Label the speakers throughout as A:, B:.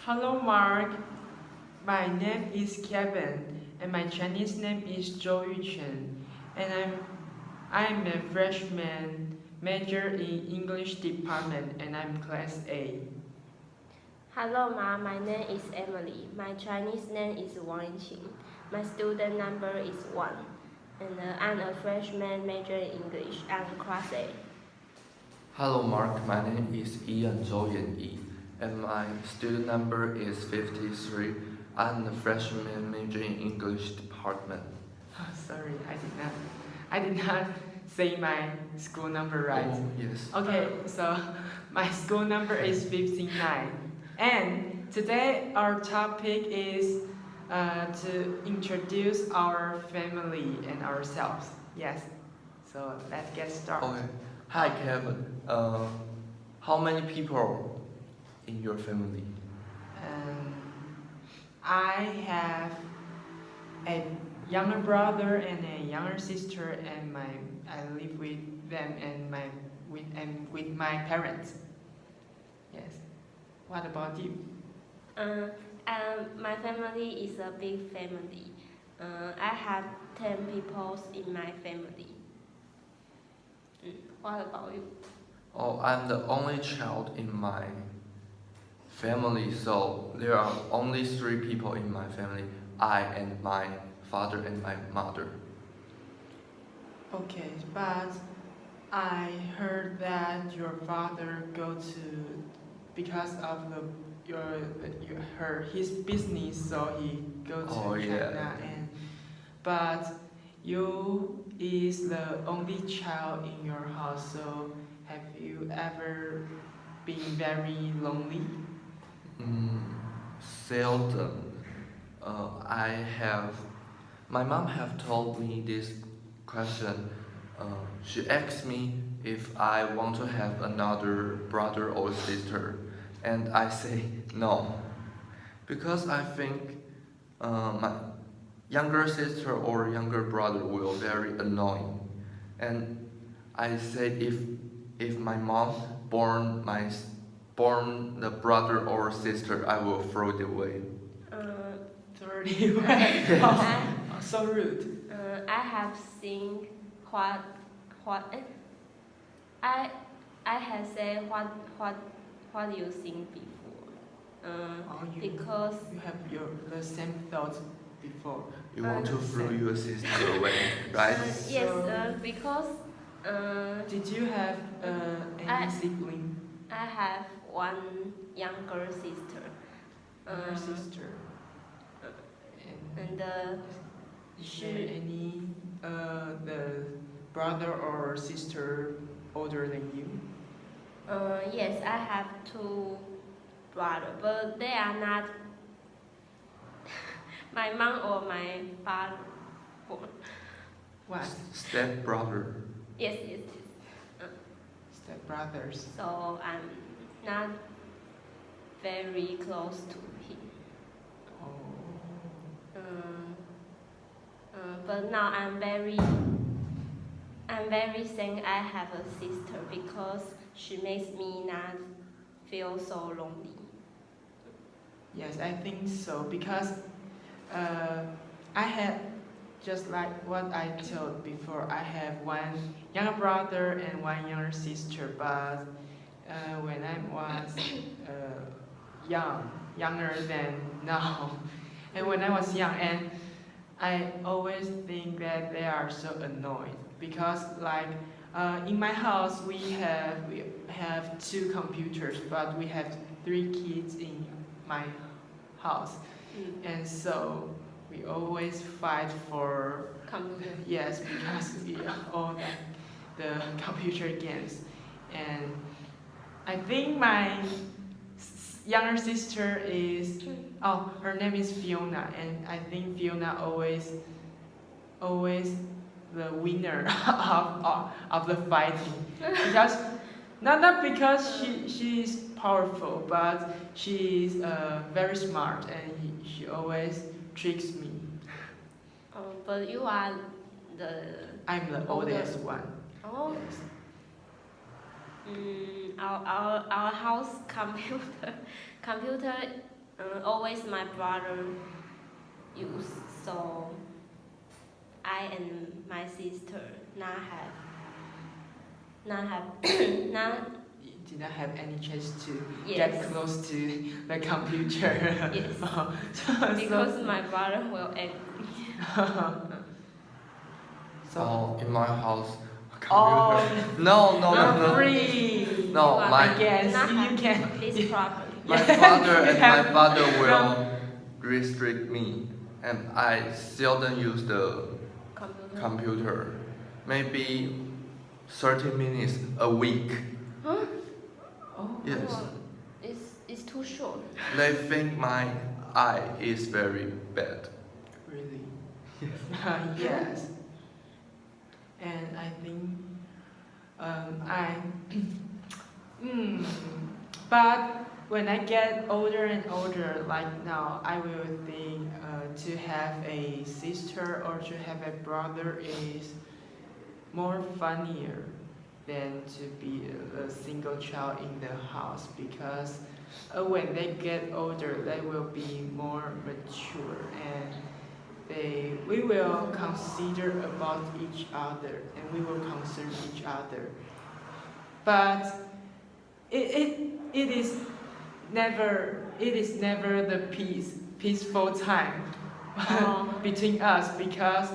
A: Hello, Mark. My name is Kevin, and my Chinese name is Zhou Yuchen, and I'm a freshman major in English department, and I'm class A.
B: Hello, Ma. My name is Emily. My Chinese name is Wang Qing. My student number is 1. And I'm a freshman major in English. I'm class A.
C: Hello Mark, my name is Ian Zhou Yi, and my student number is 53. I'm a freshman major in English department.
A: Oh, sorry, I did not say my school number right.
C: Oh, yes.
A: Okay, so my school number is 59, and today our topic is to introduce our family and ourselves. Yes, so let's get started.
C: Okay. Hi Kevin. How many people in your family?
A: Um, I have a younger brother and a younger sister, and I live with them with my parents. Yes. What about you?
B: My family is a big family. I have 10 people in my family. What about you?
C: Oh, I'm the only child in my family, so there are only 3 people in my family. I and my father and my mother.
A: Okay, but I heard that your father go to because of his business, so he go to
C: Oh,
A: China
C: yeah.
A: and but you is the only child in your house, so have you ever been very lonely?
C: Mm, Seldom. I have. My mom have told me this question. She asked me if I want to have another brother or sister, and I say no, because I think my younger sister or younger brother will very annoying, and I said if my mom born the brother or sister, I will throw it away.
B: Uh,
A: 30.
B: I,
A: So rude.
B: I have seen what I I have said what you think before.
A: Oh,
B: Because
A: you have the same thoughts before.
C: You want to throw
A: Same.
C: your sister away, right?
B: yes,
A: So-
B: because
A: Did you have any
B: I-
A: sibling?
B: I have one younger sister.
A: Younger sister.
B: And
A: Is there any the brother or sister older than you?
B: yes, I have 2 brothers, but they are not my mom or my father born.
A: What?
C: Step brother.
B: Yes.
A: Step brothers.
B: So I'm not very close to him.
A: Oh.
B: But now I'm very thankful I have a sister because she makes me not feel so lonely.
A: Yes, I think so because I had just like what I told before. I have one younger brother and one younger sister, but when I was younger than now, and when I was young, and I always think that they are so annoyed because like in my house we have 2 computers, but we have 3 kids in my house, and so we always fight for
B: Computer.
A: yes because we all the computer games, and I think my younger sister is her name is Fiona, and I think Fiona always the winner of the fighting because not because she is powerful, but she is very smart, and she always tricks me.
B: But you are the
A: I'm the
B: older.
A: oldest one.
B: Oh.
A: Yes.
B: Our house computer always my brother use. So I and my sister not
A: Did not have any chance to
B: yes.
A: get close to the computer.
B: Yes.
A: So-
B: Because my brother will angry.
C: Oh, in my house,
A: Oh,
C: computer. No, no, no, no.
A: free.
C: No,
B: You
C: my
A: I guess
B: not
A: you
B: have
A: can.
B: this problem.
C: my
A: Yeah.
C: father
A: You
C: and my
A: have-
C: father will restrict me, and I seldom use the computer. Maybe 30 minutes a week.
B: Huh?
A: Oh,
C: Yes.
B: Oh, it's too short.
C: They think my eye is very bad.
A: really? Yes. And I think but when I get older and older, like now, I will think to have a sister or to have a brother is more funnier than to be a single child in the house, because when they get older, they will be more mature and we will consider about each other and we will concern each other. But it is never the peaceful time between us, because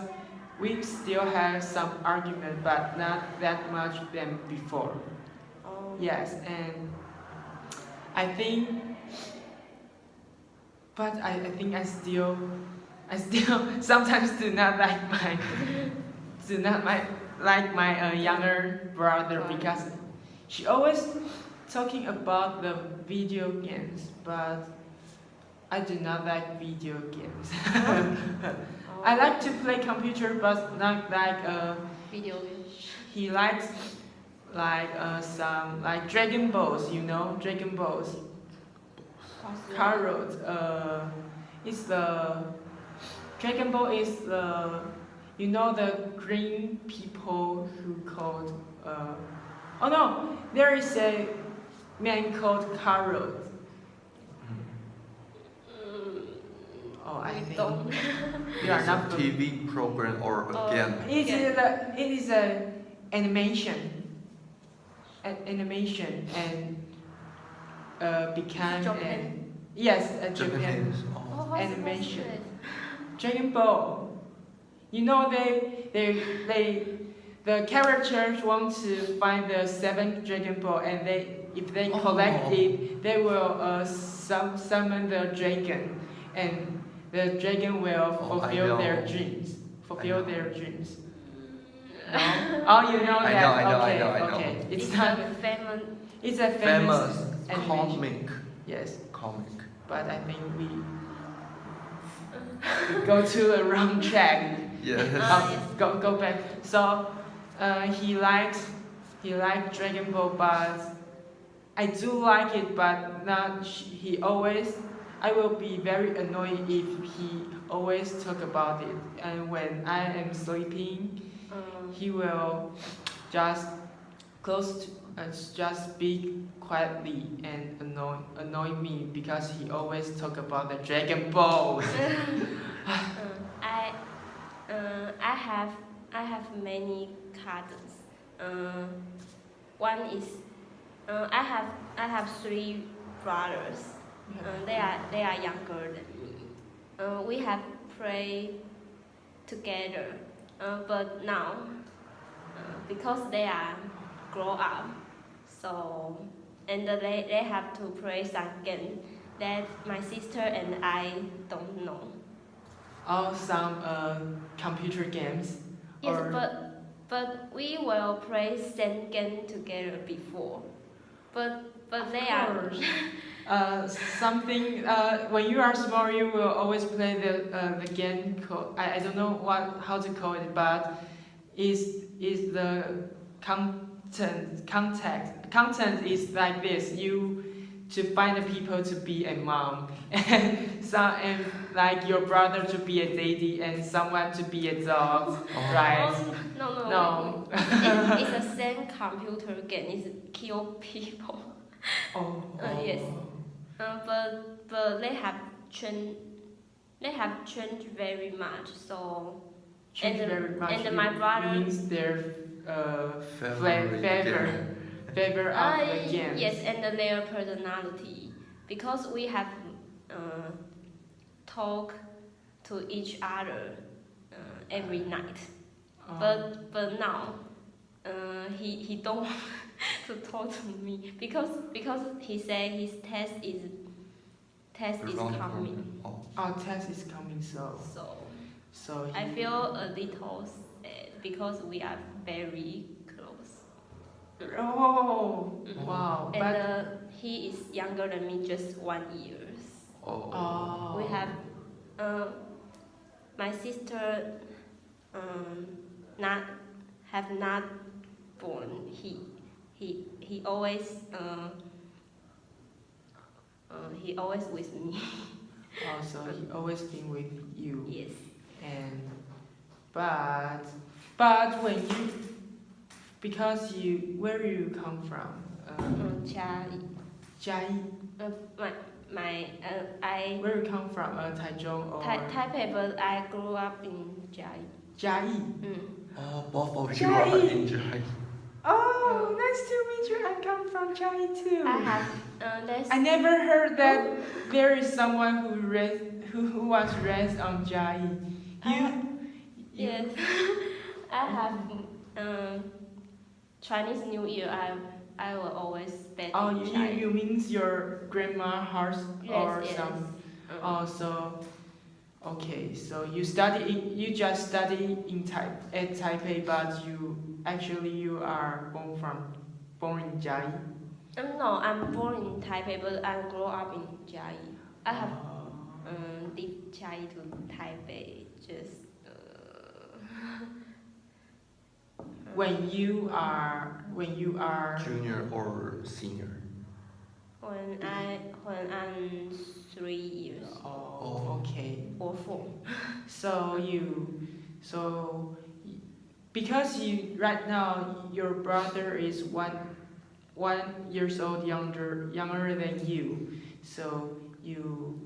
A: we still have some argument, but not that much than before.
B: Oh.
A: Yes, and I think, but I think I still sometimes do not like my younger brother, because she always talking about the video games, but I do not like video games. I like to play computer, but not like
B: Video games.
A: he likes like some like Dragon Balls, Dragon Balls. Carrot. It's the Dragon Ball is the the green people who called oh no, there is a man called Carrot. Oh, I think
B: don't.
A: you are
C: It's
A: not
C: a TV program or a game.
A: It is a animation. Animation and become
B: Japan?
A: an yes, a Japan
C: Japanese.
B: Oh,
C: Oh.
B: what's
A: Animation.
B: it?
A: Dragon Ball. The characters want to find the 7th Dragon Ball, and if they collect it, they will summon the dragon, and the dragon will fulfill their dreams. Fulfill their dreams. No? Oh, you know
C: I
A: that?
C: know, I
A: okay,
C: know.
A: okay.
B: It's
A: not.
B: a famous.
A: It's a
C: Famous
A: animation.
C: comic.
A: Yes,
C: Comic.
A: but I think we go to a wrong track.
C: Yes.
B: Yes.
A: Go back. So he likes Dragon Ball, but I do like it, but not he always. I will be very annoyed if he always talk about it, and when I am sleeping, he will just just speak quietly and annoy me, because he always talk about the Dragon Balls.
B: I have many cousins. One is I have 3 brothers. They are younger than me. We have played together, but now because they are grow up, so and they have to play some game that my sister and I don't know.
A: Oh, some computer games.
B: Yes,
A: or
B: but we will play same game together before, but they
A: of
B: are.
A: course. Something when you are small, you will always play the game called, I don't know how to call it, but is the content is like this. You to find the people to be a mom, and like your brother to be a daddy, and someone to be a dog, right?
B: No.
A: No.
B: It's the same computer game. It's kill people.
A: Oh.
B: Yes. But they have changed very much. So
A: Change
B: And,
A: very much.
B: and my brother.
A: Means their
C: Favorite game.
A: favor of the games.
B: Yes, and their personality, because we have talk to each other every night. But now he don't want to talk to me because he said his test is coming.
A: Our test is coming, so
B: I feel a little sad because we are very close.
A: Oh, wow!
B: And
A: But
B: he is younger than me, just 1 year.
C: Oh.
B: We have my sister not born. He always with me.
A: also he always been with you.
B: Yes.
A: And but when you because you where you come from?
B: Charlie.
A: Jiayi. Where you come from? Taichung or
B: Taipei, but I grew up in Jiayi.
A: Jiayi.
C: Oh, both of you are in Jiayi.
A: Oh, nice to meet you. I come from Jiayi too.
B: I
A: never heard that there is someone who was raised on Jiayi.
B: Yes. I have Chinese New Year. I will always spend in Jiayi.
A: You means your grandma house or
B: Yes.
A: some? Oh, so okay. So you just study at Taipei, but you are born in Jiayi.
B: No, I'm born in Taipei, but I grew up in Jiayi. I have leave Jiayi to Taipei just.
A: When you are
C: Junior or senior?
B: When I'm 3 years.
A: Oh, okay.
B: Or 4.
A: So because right now your brother is 1 years old younger than you, so you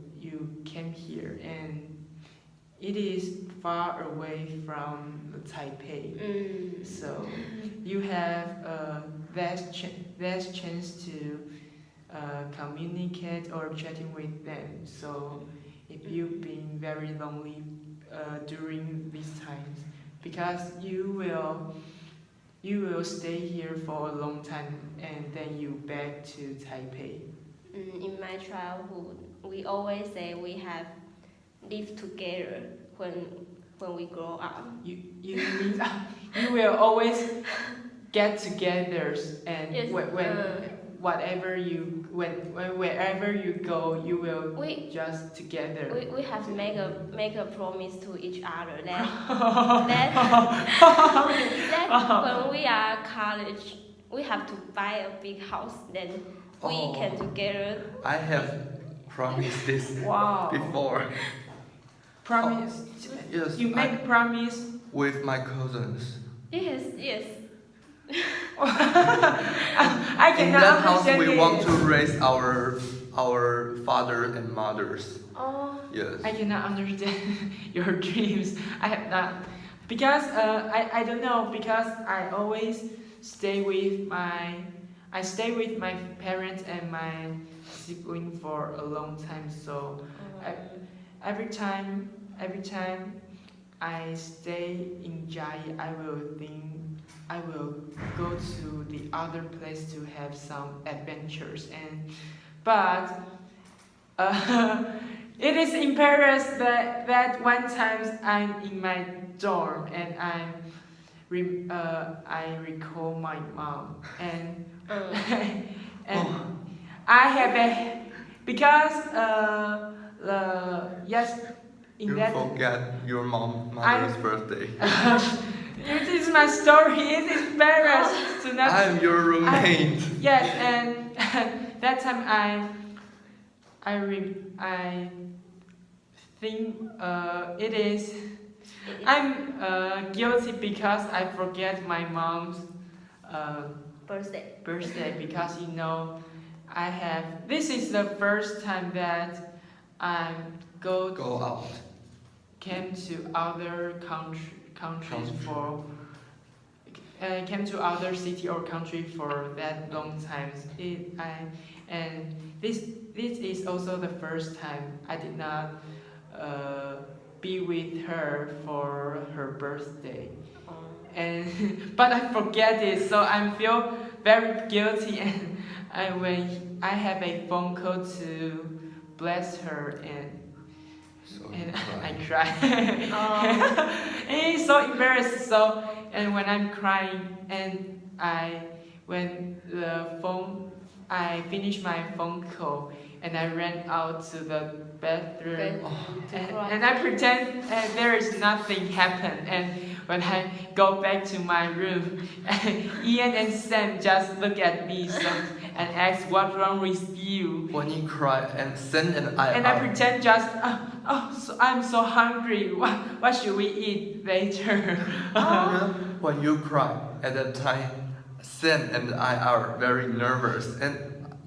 A: came here and it is far away from Taipei. So you have less chance to communicate or chatting with them. So if you've been very lonely during these times, because you will stay here for a long time and then you back to Taipei.
B: In my childhood, we always say we have lived together when we grow up.
A: You mean you will always get together and
B: Yes,
A: wherever you go, you will just together.
B: We have make a promise to each other that when we are college, we have to buy a big house. Then we can together.
C: I have promised this before.
A: Promise.
C: Yes.
A: You make promise
C: with my cousins.
B: Yes.
A: I cannot
C: In that house,
A: understand
C: we
A: it.
C: want to raise our father and mothers.
B: Oh.
C: Yes.
A: I cannot understand your dreams. I have not, because I don't know, because I always stay with my parents and my sibling for a long time. So every time I stay in Jiayi, I will think I will go to the other place to have some adventures, but it is in Paris that one time I'm in my dorm and I recall my mom and I have yes.
C: You forget your mother's birthday.
A: This is my story. It is embarrassing to not.
C: I'm your roommate.
A: Yes, and that time I think it is. I'm guilty because I forget my mom's
B: birthday.
A: because I have. This is the first time that I
C: Go out.
A: came to other countries
C: Country.
A: for. Came to other city or country for that long time. And this is also the first time I did not be with her for her birthday. And but I forget it, so I feel very guilty. And when I have a phone call to bless her,
C: So
A: and
C: cry.
A: I cry.
B: Oh.
A: And it's so embarrassed. So and when I'm crying, and I finished my phone call, and I ran out to the bathroom. And I pretend there is nothing happened. And when I go back to my room, Ian and Sam just look at me and ask, "What's wrong with you?"
C: When you cry, and Sen and I
A: And I pretend just, so I'm so hungry. What should we eat later?
C: When you cry, at that time, Sen and I are very nervous, and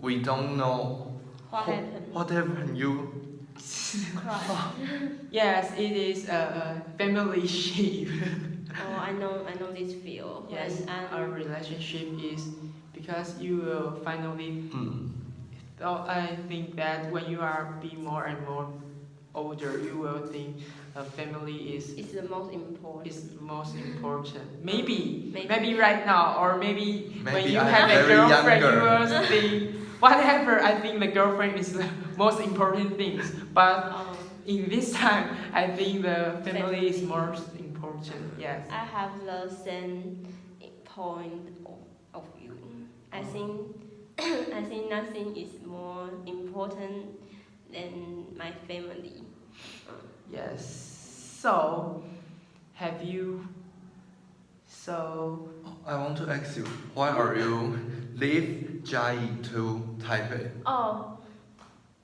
C: we don't know
B: What happened?
C: what happened. You
B: Cry.
A: Yes, it is a family ship.
B: Oh, I know this feel.
A: Yes, our relationship is because you will finally. So I think that when you are be more and more older, you will think a family
B: It's the most important.
A: is most important. Maybe
B: Maybe.
A: right now, or maybe when
C: Maybe
A: you
C: I'm
A: have a
C: very
A: girlfriend, you
C: younger.
A: will think whatever. I think the girlfriend is the most important things. But in this time, I think the family is more important. Yes.
B: I have the same point of view. I think nothing is more important than my family.
A: Yes. So, have you? So.
C: I want to ask you, why are you leave Jiayi to Taipei?
B: Oh,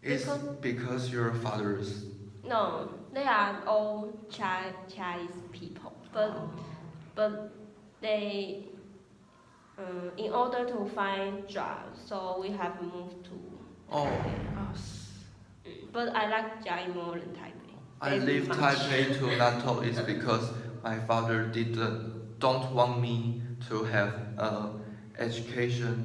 C: It's because your father's.
B: no, they are all Chinese people, but they in order to find jobs, so we have moved to.
C: Oh,
B: But I like Jiayi more than Taipei.
C: I
B: Very
C: leave
B: much.
C: Taipei to Nantou is because my father don't want me to have education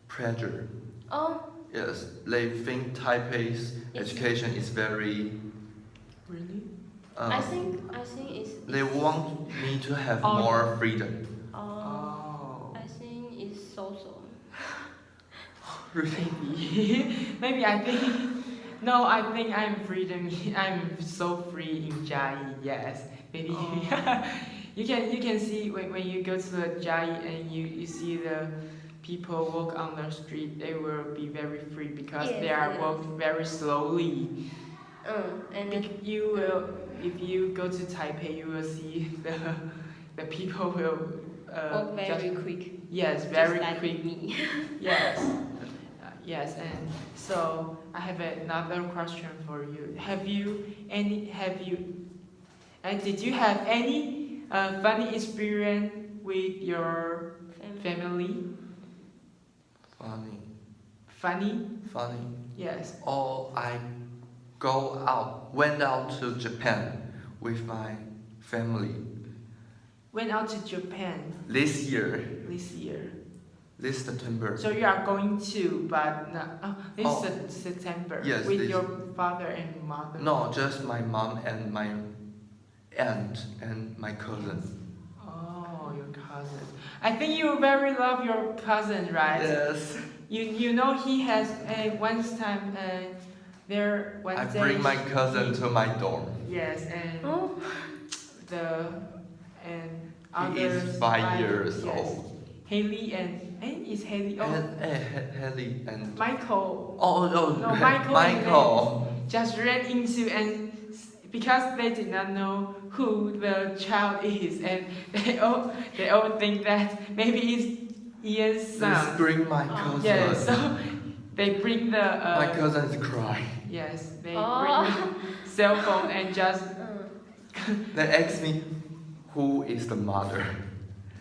C: pressure.
B: Oh,
C: Yes, they think Taipei's education is very.
A: Really?
B: I think it's.
C: They want me to have
A: Oh.
C: more freedom.
A: Oh.
B: I think it's so.
A: Maybe I think. No, I think I'm freedom. I'm so free in Jiayi. Yes, maybe. You can see when you go to the Jiayi and you see the people walk on the street, they will be very free because
B: Yes,
A: they are
B: yes.
A: walking very slowly.
B: And
A: You will, if you go to Taipei, you will see the people will
B: walk very quick.
A: yes,
B: Just
A: very
B: like
A: quick.
B: me.
A: Yes. Yes, and so I have another question for you. Did you have any funny experience with your family? Funny? Yes.
C: Oh, I went out to Japan with my family
A: Went out to Japan
C: this year,
A: this year.
C: this September.
A: So you are going to, but this
C: Oh.
A: September
C: Yes,
A: with
C: this-
A: your father and mother.
C: No, just my mom and my aunt and my cousin.
A: Oh, your cousin. I think you very love your cousin, right?
C: Yes.
A: You know he has one time there one
C: I
A: day.
C: bring my cousin to my dorm.
A: Yes, and
B: Oh,
A: and
C: He is
A: others
C: 5 years
A: yes.
C: old.
A: Haley and is Haley? Oh,
C: Haley and
A: Michael.
C: no,
A: No, Michael.
C: Michael.
A: Just ran into and because they did not know who the child is, and they all think that maybe it's Ian's
C: They
A: son.
C: scream my cousin.
A: Yeah, so they bring the.
C: My cousin is crying.
A: Yes, they
B: Oh.
A: bring the cell phone and just.
C: They ask me, who is the mother?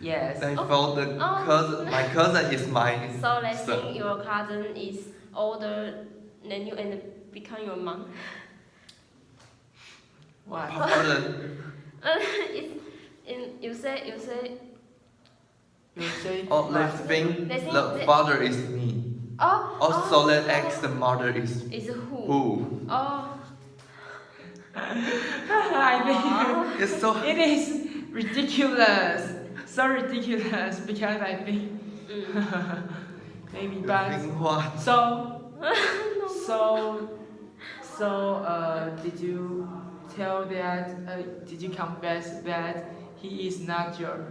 A: Yes.
C: They
B: Oh.
C: thought the
B: Oh.
C: cousin, my cousin is my
B: So they
C: son.
B: think your cousin is older than you and become your mom.
A: What?
C: Pardon.
B: It's you say
A: You say
C: Oh, they
A: what?
C: think
B: They think
C: the
B: that-
C: father is me.
B: oh.
C: Also, they ask the mother is
B: Is who?
C: who.
B: Oh.
A: I think
C: It's so.
A: it is ridiculous. So ridiculous because I think maybe
C: You
A: but
C: think what?
A: so did you tell that did you confess that he is not your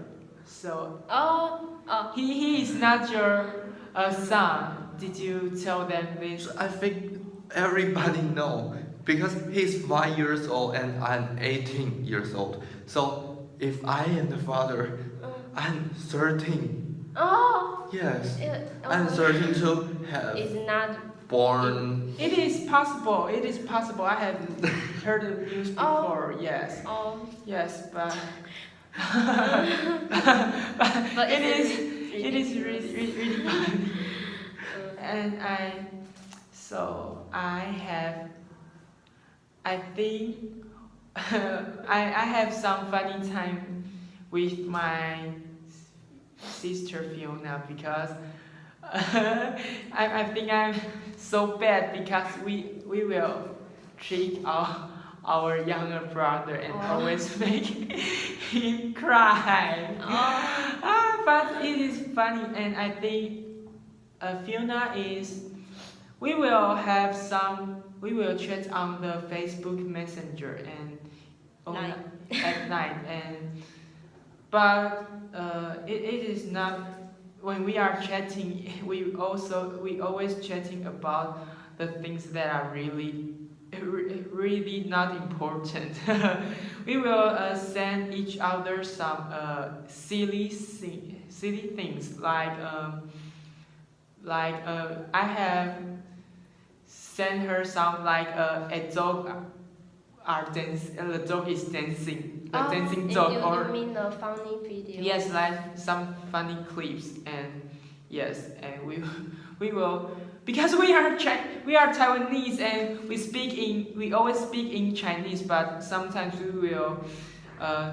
A: so
B: Oh.
A: he is not your son? Did you tell them this?
C: I think everybody know because he's 5 years old and I'm 18 years old. So if I am the father, I'm 13.
B: Oh.
C: Yes,
B: It,
C: I'm 13 to have
B: It's not.
C: born.
A: It is possible. It is possible. I have heard the news before. Yes.
B: Oh.
A: Yes, but
B: But
A: it is
B: ridiculous.
A: really funny. And I think I have some funny time with my sister Fiona because I think I'm so bad because we will trick our younger brother and always make him cry. But it is funny, and I think Fiona is. We will have some. We will chat on the Facebook Messenger and at night, and but it is not when we are chatting. We always chatting about the things that are really not important. We will send each other some silly things like I have sent her some like a dog the dog is dancing dancing dog
B: You mean the funny video?
A: yes, like some funny clips and yes, and we will because we are Taiwanese and we always speak in Chinese, but sometimes we will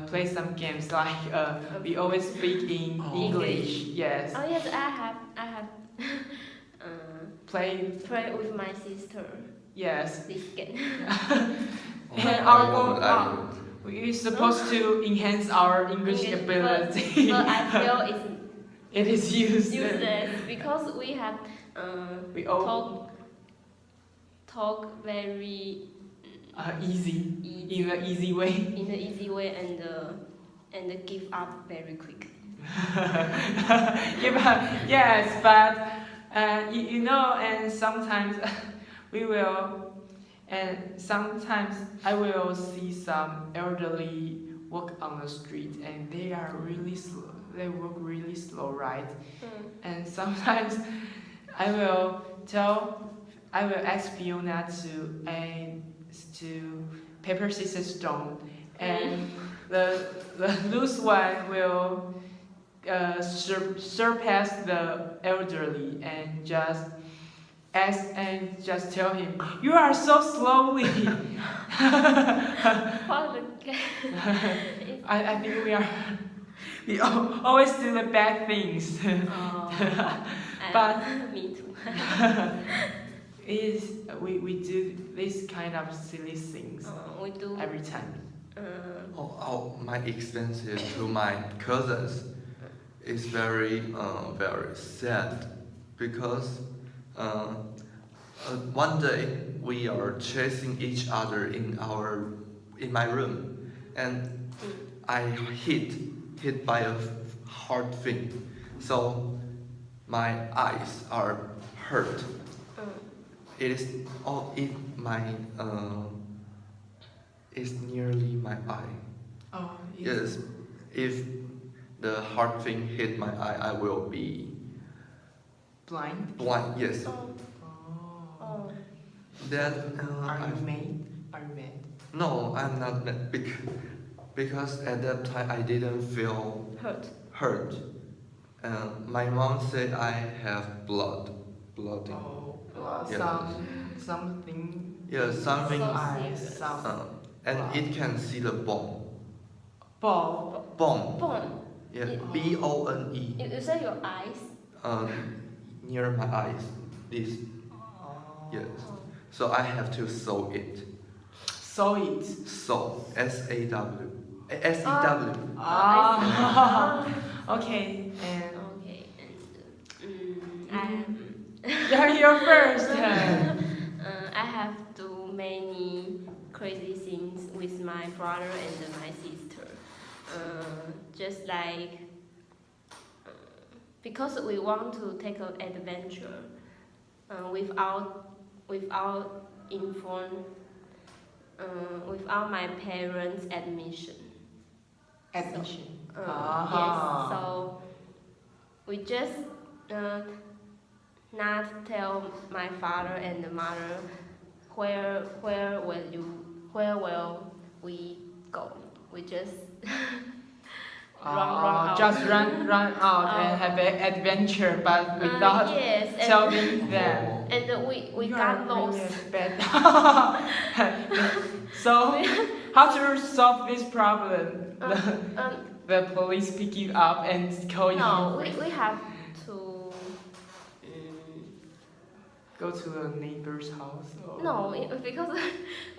A: play some games like we always speak in English. Yes.
B: Oh yes, I have
A: Play
B: with my sister
A: yes.
B: this game.
A: And
C: I won't.
A: we're supposed to enhance our English ability.
B: But I feel it's
A: it is
B: useless because we have
A: we all
B: talk very
A: easy
B: easy
A: in an easy way.
B: in the easy way and give up very quick.
A: Yes, but you know, and sometimes we will, and sometimes I will see some elderly walk on the street, and they are really slow. They walk really slow, right? And sometimes I will ask Fiona to paper scissors stone, and the loose one will surpass the elderly and just ask and just tell him, "You are so slowly."
B: What the game?
A: I think we always do the bad things. But
B: me too.
A: we do this kind of silly things
B: We do.
A: every time.
C: My expenses to my cousins is very sad because one day we are chasing each other in my room and I hit by a hard thing, so my eyes are hurt. It is it's nearly my eye.
A: Oh,
C: Yes, if the hard thing hit my eye, I will be
A: blind.
C: blind. Yes.
B: Oh.
C: Then
A: Are you mad? Are you mad?
C: no, I'm not mad because at that time I didn't feel
B: Hurt.
C: hurt. And my mom said I have blood.
A: Oh,
C: Yeah.
A: something.
C: Yeah, something.
B: So
A: Eyes,
B: serious.
A: some
C: And it can see the bone.
A: ball.
C: Bone.
B: Bone.
C: Yeah,
B: It-
C: B-O-N-E.
B: You say your eyes?
C: Um, near my eyes. This.
A: Oh.
C: Yes. So I have to sew it.
A: Sew it.
C: Sew. S-A-W. S-E-W.
A: Ah. Okay. And
B: Okay, and
A: you're first.
B: I have do many crazy things with my brother and my sister. Just like because we want to take an adventure without without my parents' admission.
A: Admission.
B: Yes, so we just not tell my father and the mother where will we go. We just run out.
A: Just run out and have an adventure, but without
B: yes,
A: telling them.
B: and we
A: You
B: got
A: are
B: lost.
A: really bad. So, how to solve this problem? The police pick you up and call
B: No,
A: you.
B: we have to.
A: Go to a neighbor's house. Or...
B: No, because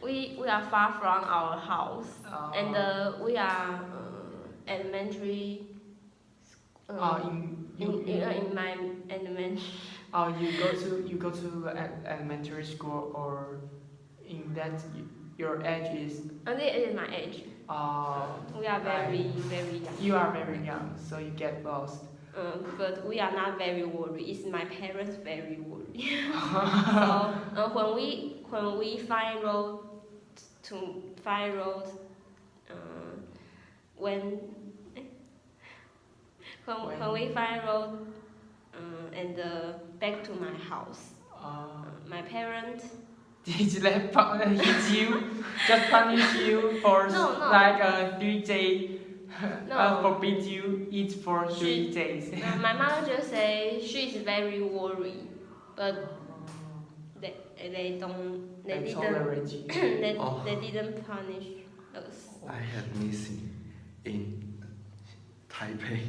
B: we are far from our house, and we are elementary. In my elementary.
A: Oh, you go to the elementary school, or in that your age is.
B: It is my age. We are very young.
A: You are very young, so you get lost.
B: But we are not very worried. It's my parents very worried. So when we find road, when we find road, and back to my house, my parents.
A: Did they hit you? Just punish you for
B: No.
A: like 3 days?
B: No.
A: Forbid you eat for 3 days.
B: My mother just say she is very worried, but they didn't
A: tolerate you.
B: they didn't punish us.
C: I had missing in Taipei.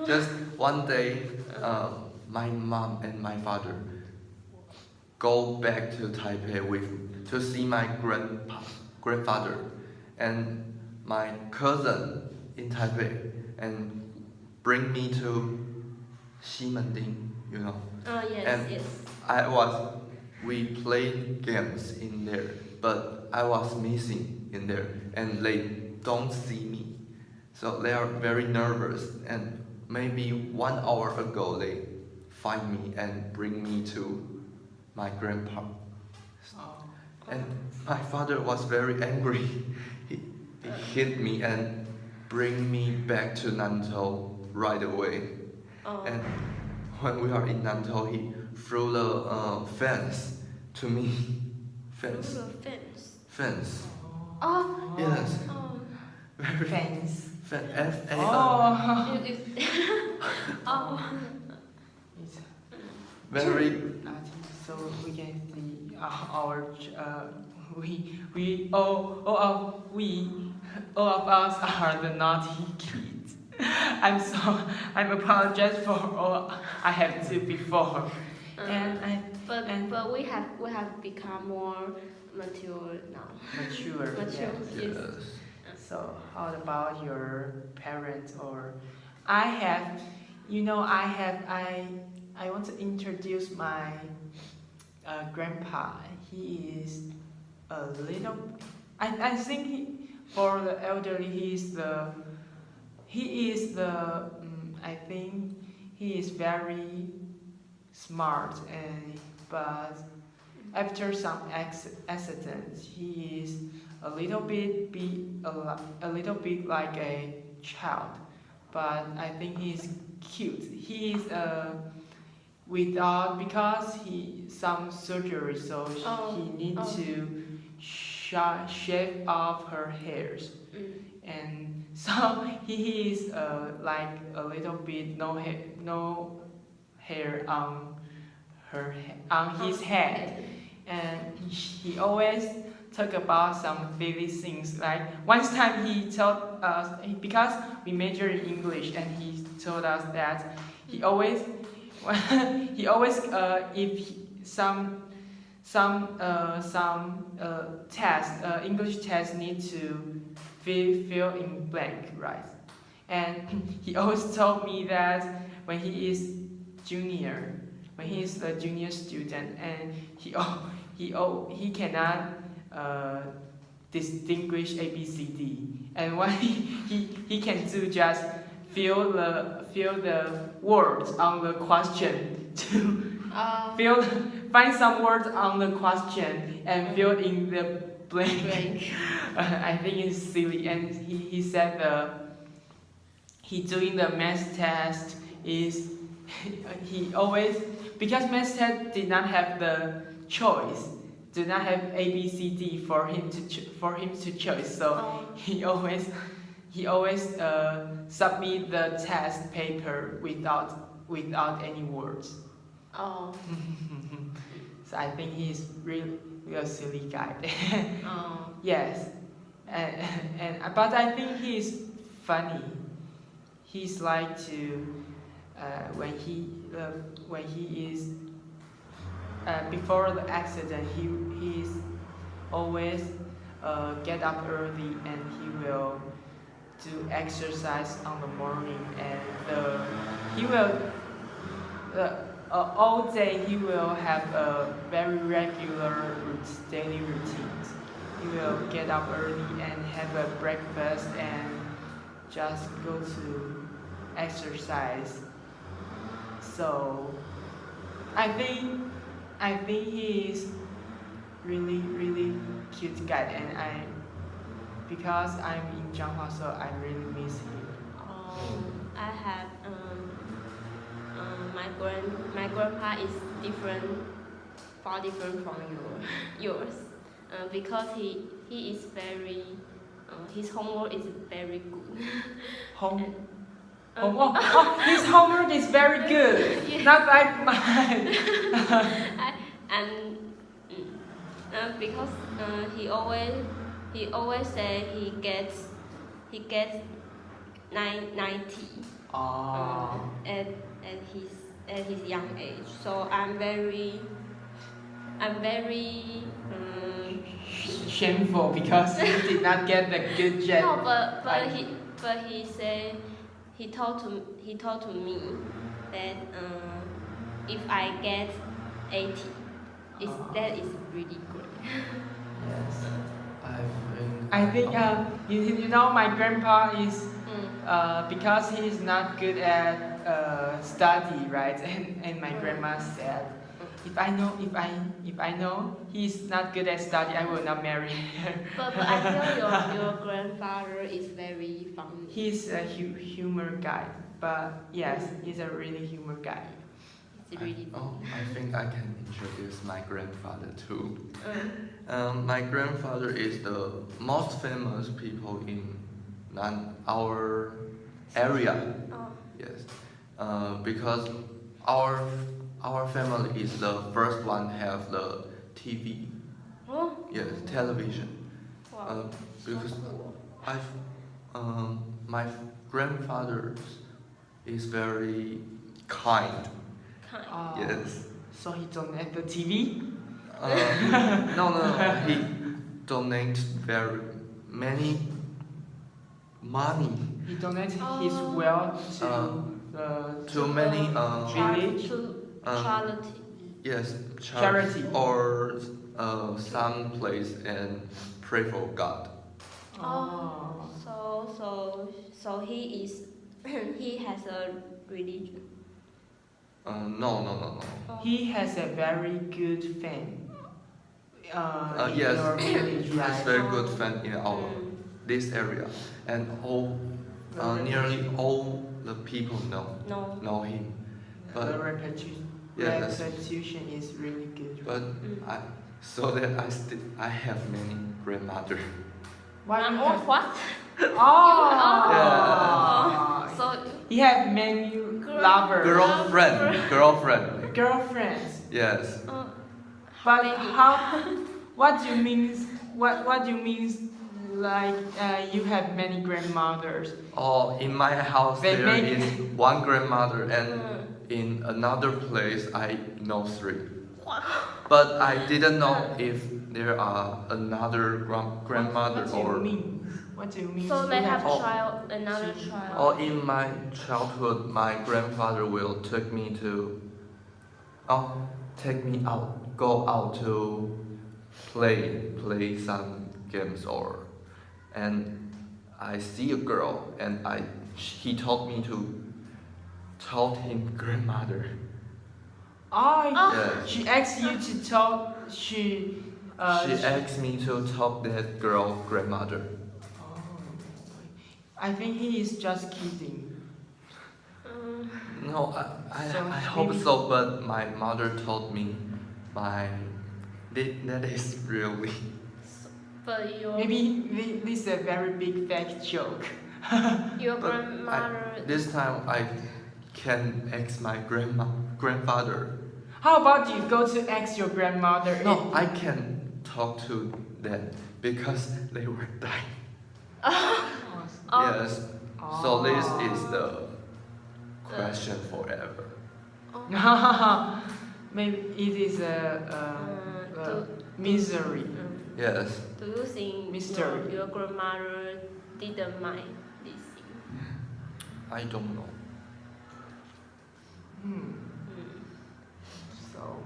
C: Just one day, my mom and my father go back to Taipei to see my grandfather and my cousin in Taipei, and bring me to Ximending, you know.
B: Yes,
C: and
B: yes.
C: We played games in there, but I was missing in there, and they don't see me, so they are very nervous. And maybe 1 hour ago, they find me and bring me to my grandpa. And my father was very angry. He hit me and bring me back to Nantou right away. And when we are in Nantou, he threw the fence to me. Fence. Fence.
B: Oh.
C: Yes.
A: Fence.
C: Fence. F-A-N.
B: Oh.
A: It's
C: Very.
A: so we can see our all of us are the naughty kids. I'm apologize for all I have to before.
B: But we have become more mature now.
A: Mature.
B: Mature.
A: Yeah.
B: Yes.
A: So how about your parents? Or I want to introduce my grandpa. He is a little. I think for the elderly, he is the. I think he is very smart, but after some accidents, he is a little bit like a child. But I think he's cute. He is without, because he some surgery, so he needs to shave off her hairs, and so he is like a little bit no hair on on his head, and he always talk about some silly things. Like one time he told us, because we major in English, and he told us that he always he always if some test English test need to fill in blank, right? And he always told me that when he is junior, when he is a junior student, and he cannot distinguish ABCD, and what he can do just fill the words on the question to find some words on the question and fill in the blank. I think it's silly, and he said he doing the math test is he always, because math test did not have the choice, did not have A B C D for him to choose, so he always submit the test paper without any words.
B: Oh.
A: So I think he's really a silly guy.
B: Oh.
A: Yes, but I think he's funny. He's like to when he is before the accident, he is always get up early, and he will do exercise on the morning, and he will all day he will have a very regular daily routine. He will get up early and have a breakfast and just go to exercise. So I think he is really cute guy, and because I'm in Changhua, so I really miss him.
B: I have my grandpa is far different from yours, because he is very his homework is very good.
A: His homework is very good.
B: Yeah.
A: Not like mine.
B: Because he always say he gets 90 at his young age. So I'm very
A: shameful because he did not get the good job.
B: No, but he said he told to me that if I get 80, that is really great.
A: Yes.
C: I
A: I think you know, my grandpa is because he is not good at study, right? And my grandma said, if I know he's not good at study, I will not marry her.
B: But I feel your grandfather is very funny.
A: He's a humor guy, but yes, he's a really humor guy.
B: It's really
C: I think I can introduce my grandfather too. My grandfather is the most famous people in our area. Yes, because our family is the first one have the TV.
B: Oh.
C: Yes, television.
B: Wow.
C: Because
B: So cool.
C: my grandfather is very kind. Yes.
A: So he donate the TV?
C: No. He donates very many money
A: He donates his wealth
C: to many
A: village.
B: Charity.
C: Yes,
A: Charity.
C: or some place and pray for God.
B: So he is he has a religion.
C: No.
A: He has a very good fame. In
C: Yes,
A: your village,
C: he has
A: right?
C: very good fan in our this area, and nearly all the people know him.
A: The
C: But
A: reputation
C: yes,
A: is really good.
C: but so that I have many grandmother.
A: Why you have?
B: What?
A: Oh.
B: So
A: He have many lovers.
C: Girlfriend.
A: Girlfriends.
C: Yes.
A: But
B: many?
A: how? What do you mean? What do you mean? Like you have many grandmothers.
C: Oh, in my house
A: They
C: there
A: make-
C: is one grandmother, and in another place I know 3. But I didn't know if there are another grandmother
A: What do you
C: or.
A: mean? What do you mean?
B: So they
A: You
B: have
C: Oh.
B: child, another child.
C: Or in my childhood, my grandfather will take me out, go out to play some games, and I see a girl, and he told me to tell him grandmother.
A: Oh,
C: Yes.
A: she asked you to talk. She
C: Asked me to tell that girl grandmother.
A: Oh, I think he is just kidding.
C: No,
A: So
C: I hope
A: maybe-
C: so, but my mother told me that is really.
B: But
A: Maybe this is a very big fake joke.
B: your
C: But
B: grandmother.
C: This time I can ask my grandfather.
A: How about you go to ask your grandmother?
C: No, I can talk to them because they were dying.
B: Oh.
C: Yes. So this is
A: Oh.
C: the question forever.
A: Maybe it is a misery.
C: Yes.
B: Do you think
A: Mystery.
B: your grandmother didn't mind this thing?
C: I don't know.
A: So,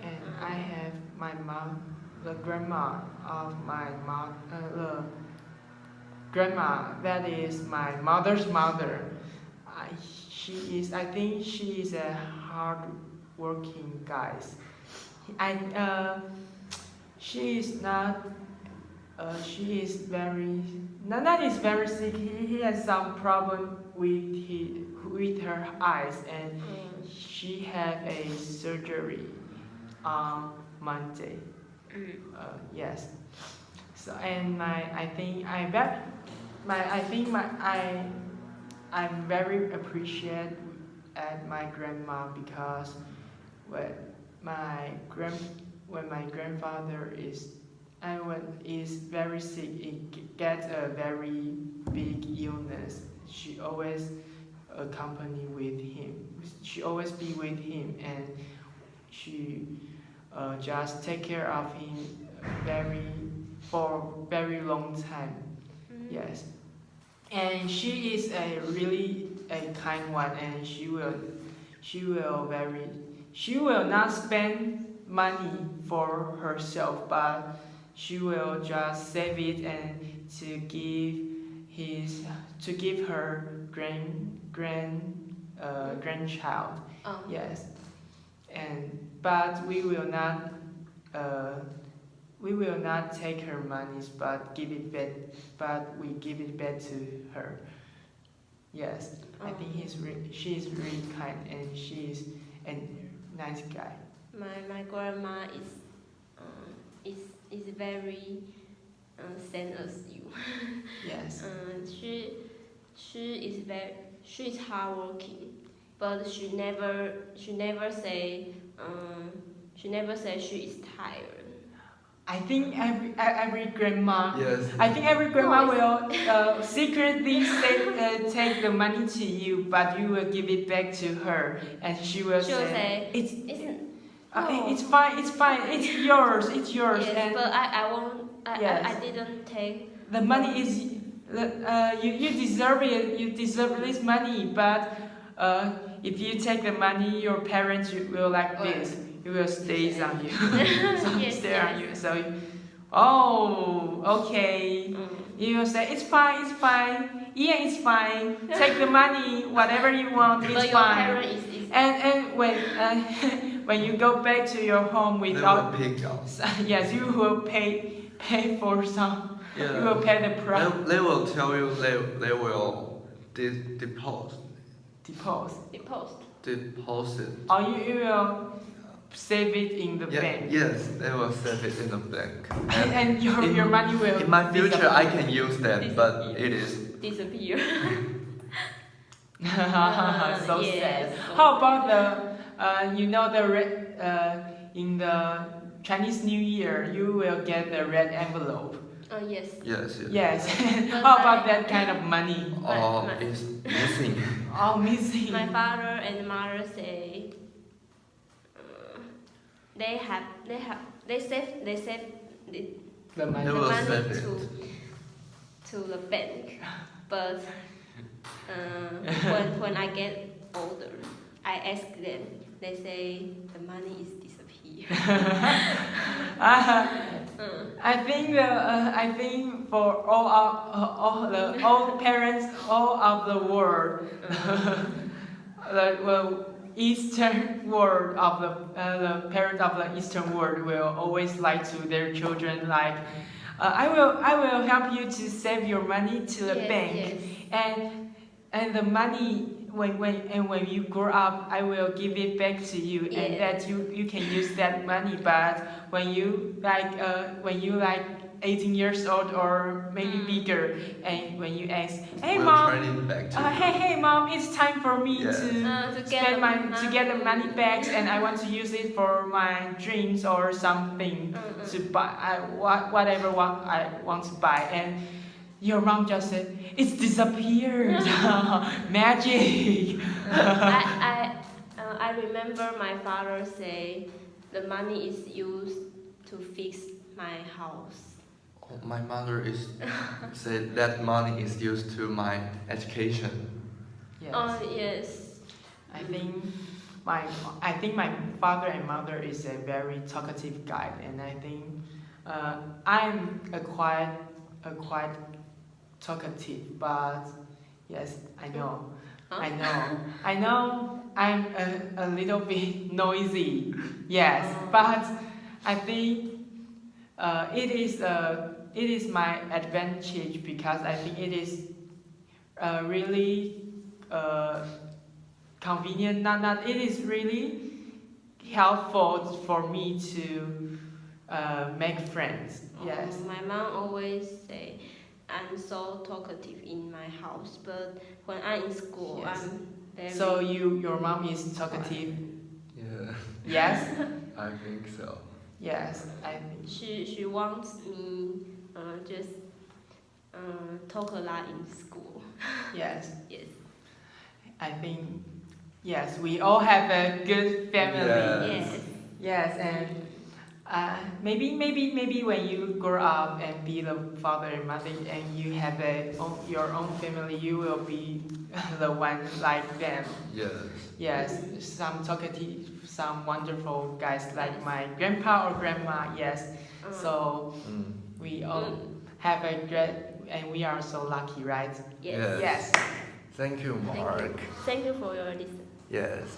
A: and I have my mom, the grandma of my mom, the grandma that is my mother's mother. I think she is a hard-working guy. She is not. She is very. Nana is very sick. He has some problem with her eyes, and she had a surgery on Monday. Yes. So and I'm very appreciate at my grandma because when my grandfather is very sick, it gets a very big illness. She always accompany with him. She always be with him, and she just take care of him for very long time. Yes, and she is a really a kind one, and she will not spend money for herself, but she will just save it and to give her grandchild. Yes, but we will not take her monies, but give it back. But we give it back to her. Yes, I think she is really kind, and she is a nice guy.
B: My grandma is very same as you.
A: Yes.
B: She is hardworking, but she never say she is tired.
A: I think every grandma.
C: Yes.
A: I think every grandma
B: No,
A: will secretly take the money to you, but you will give it back to her, and she will
B: She'll
A: say,
B: say
A: it's fine, it's yours,
B: yes,
A: and
B: but I won't.
A: Yes.
B: I didn't take.
A: the money is you deserve it. You deserve this money, but if you take the money, your parents will like this. It will stay on you.
B: Yes,
A: Stay on
B: yes.
A: you. So, okay. You will say it's fine. Yeah, it's fine. Take the money, whatever you want. It's
B: But your
A: fine.
B: parent is
A: And when when you go back to your home
C: They
A: without,
C: will pick up.
A: yes, you will pay for some.
C: Yeah.
A: You will pay the price.
C: They will tell you they will deposit.
A: Deposit.
B: the post.
C: Deposit.
A: Or you will save it in the
C: Yeah,
A: bank.
C: yes, they will save it in the bank.
A: And your money will.
C: In my future,
A: disappear.
C: I can use that, but it is.
B: disappear.
A: So
B: yes,
A: sad.
B: so
A: How about in the Chinese New Year, you will get the red envelope.
B: Oh yes.
C: Yes, yes.
A: Yes.
B: But
A: How about that kind of money?
C: Oh, it's missing.
A: Oh, missing.
B: My father and mother say they save the
A: The money.
C: They will
B: money
C: save it.
B: to the bank, but when I get older, I ask them. They say the money is disappear.
A: I think for all parents all of the world, the Eastern world of the parents of the Eastern world will always lie to their children like, I will help you to save your money to the
B: Yes,
A: bank,
B: yes.
A: and the money when you grow up, I will give it back to you, and
B: Yeah.
A: that you can use that money. But when you like 18 years old or maybe bigger, and when you ask, hey
C: We'll
A: mom,
C: turn it back to you.
A: hey mom, it's time for me
C: Yes.
A: to get the money back, and I want to use it for my dreams or something to buy whatever I want to buy, and your mom just said, it's disappeared. Magic.
B: I remember my father say the money is used to fix my house.
C: Oh, my mother said that money is used to my education.
A: Yes.
B: Oh yes.
A: I think my father and mother is a very talkative guy, and I think I'm a quite talkative, but yes, I know.
B: Huh?
A: I know I'm a little bit noisy, yes, but I think it is my advantage, because I think it is really convenient. It is really helpful for me to make friends. Yes.
B: My mom always say I'm so talkative in my house, but when I'm in school,
A: Yes.
B: I'm very.
A: So your mom is talkative?
C: Yeah,
A: Yes.
C: I think so.
A: Yes, I think.
B: She wants me just talk a lot in school.
A: Yes.
B: Yes.
A: I think. Yes, we all have a good family.
C: Yes.
B: Yes.
A: Yes, and maybe when you grow up and be the father and mother, and you have your own family, you will be the one like them.
C: Yes.
A: Yes, some talkative, some wonderful guys like my grandpa or grandma. Yes, so we all have a great, and we are so lucky, right?
B: Yes.
A: Yes.
C: Thank you, Mark.
B: Thank you for your listen.
C: Yes.